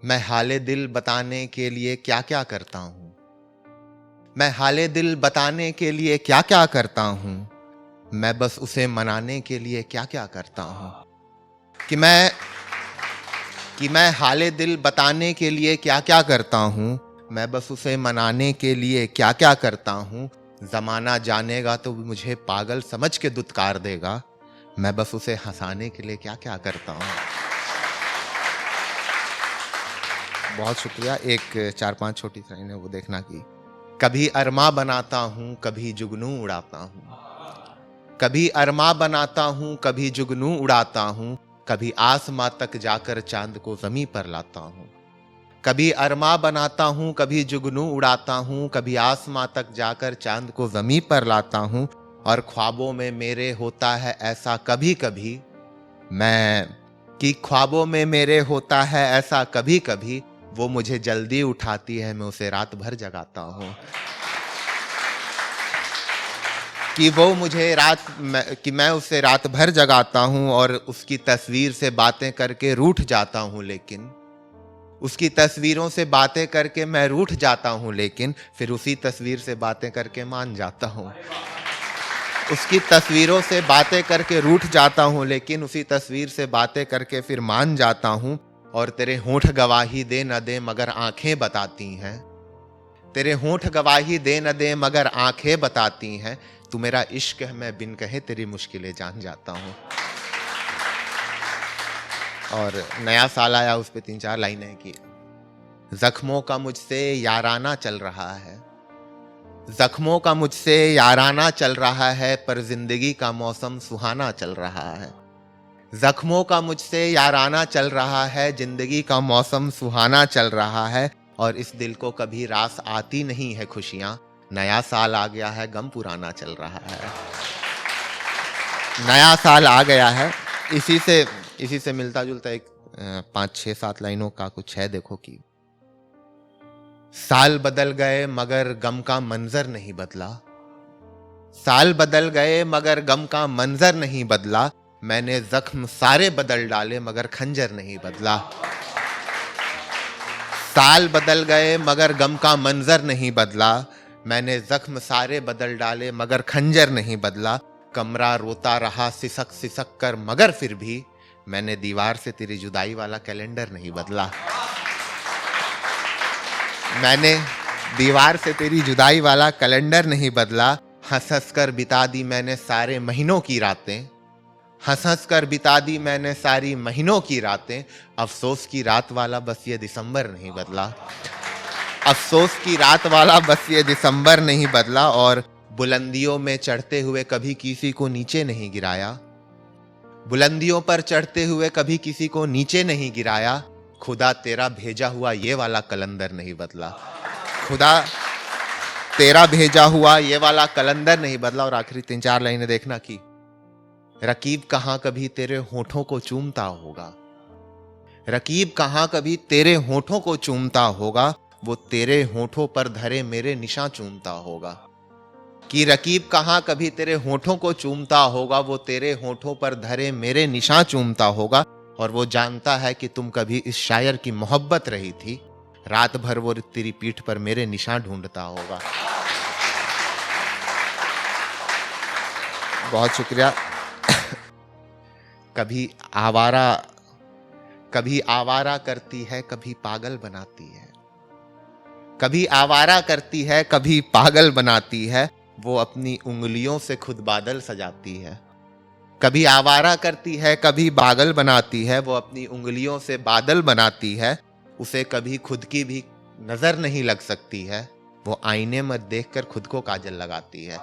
मैं हाले दिल बताने के लिए क्या क्या करता हूँ। मैं हाले दिल बताने के लिए क्या क्या करता हूँ। मैं बस उसे मनाने के लिए क्या क्या करता हूँ। कि मैं हाले दिल बताने के लिए क्या क्या करता हूँ। मैं बस उसे मनाने के लिए क्या क्या करता हूँ। जमाना जानेगा तो मुझे पागल समझ के दुत्कार देगा। मैं बस उसे हंसाने के लिए क्या क्या करता हूँ। बहुत शुक्रिया। एक 4-5 छोटी लाइन है, वो देखना कि कभी अरमा बनाता हूँ, कभी जुगनू उड़ाता हूँ। कभी अरमा बनाता हूँ, कभी जुगनू उड़ाता हूँ। कभी आसमां तक जाकर चांद को जमीन पर लाता हूँ। कभी अरमा बनाता हूँ, कभी जुगनू उड़ाता हूँ। कभी आसमां तक जाकर चांद को जमीन पर लाता हूँ। और ख्वाबों में मेरे होता है ऐसा कभी कभी ख्वाबों में मेरे होता है ऐसा कभी कभी। वो मुझे जल्दी उठाती है, मैं उसे रात भर जगाता हूँ। मैं उसे रात भर जगाता हूँ। और उसकी तस्वीर से बातें करके रूठ जाता हूँ, लेकिन उसकी तस्वीरों से बातें करके मैं रूठ जाता हूँ, लेकिन फिर उसी तस्वीर से बातें करके मान जाता हूँ। उसकी तस्वीरों से बातें करके रूठ जाता हूँ, लेकिन उसी तस्वीर से बातें करके फिर मान जाता हूँ। और तेरे होंठ गवाही दे न दे मगर आंखें बताती हैं। तेरे होंठ गवाही दे न दे मगर आंखें बताती हैं। तू मेरा इश्क है, मैं बिन कहे तेरी मुश्किलें जान जाता हूँ। और नया साल आया, उस पे 3-4 लाइनें की जख्मों का मुझसे याराना चल रहा है। जख्मों का मुझसे याराना चल रहा है, पर जिंदगी का मौसम सुहाना चल रहा है। जख्मों का मुझसे याराना चल रहा है, जिंदगी का मौसम सुहाना चल रहा है। और इस दिल को कभी रास आती नहीं है खुशियां। नया साल आ गया है, गम पुराना चल रहा है। नया साल आ गया है। इसी से मिलता जुलता एक 5-6-7 लाइनों का कुछ है, देखो कि साल बदल गए मगर गम का मंजर नहीं बदला। साल बदल गए मगर गम का मंजर नहीं बदला। मैंने जख्म सारे बदल डाले मगर खंजर नहीं बदला। साल बदल गए मगर गम का मंजर नहीं बदला। मैंने जख्म सारे बदल डाले मगर खंजर नहीं बदला। कमरा रोता रहा सिसक सिसक कर, मगर फिर भी मैंने दीवार से तेरी जुदाई वाला कैलेंडर नहीं बदला। मैंने दीवार से तेरी जुदाई वाला कैलेंडर नहीं बदला। हंस हंस कर बिता दी मैंने सारे महीनों की रातें। हंस हंस कर बिता दी मैंने सारी महीनों की रातें। अफसोस की रात वाला बस ये दिसंबर नहीं बदला। अफसोस की रात वाला बस ये दिसंबर नहीं बदला। और बुलंदियों में चढ़ते हुए कभी किसी को नीचे नहीं गिराया। बुलंदियों पर चढ़ते हुए कभी किसी को नीचे नहीं गिराया। खुदा तेरा भेजा हुआ ये वाला कलंदर नहीं बदला। खुदा तेरा भेजा हुआ ये वाला कलंदर नहीं बदला। और आखिरी 3-4 लाइनें देखना कि रकीब कहां कभी तेरे होठों को चूमता होगा। रकीब कहां कभी तेरे होठों को चूमता होगा। वो तेरे होठों पर धरे मेरे निशान चूमता होगा। कि रकीब कहां कभी तेरे होठों को चूमता होगा। वो तेरे होठों पर धरे मेरे निशान चूमता होगा। और वो जानता है कि तुम कभी इस शायर की मोहब्बत रही थी। रात भर वो तेरी पीठ पर मेरे निशान ढूंढता होगा। बहुत शुक्रिया। कभी आवारा करती है, कभी पागल बनाती है। कभी आवारा करती है, कभी पागल बनाती है। वो अपनी उंगलियों से खुद बादल सजाती है। कभी आवारा करती है, कभी पागल बनाती है। वो अपनी उंगलियों से बादल बनाती है। उसे कभी खुद की भी नजर नहीं लग सकती है। वो आईने में देखकर खुद को काजल लगाती है।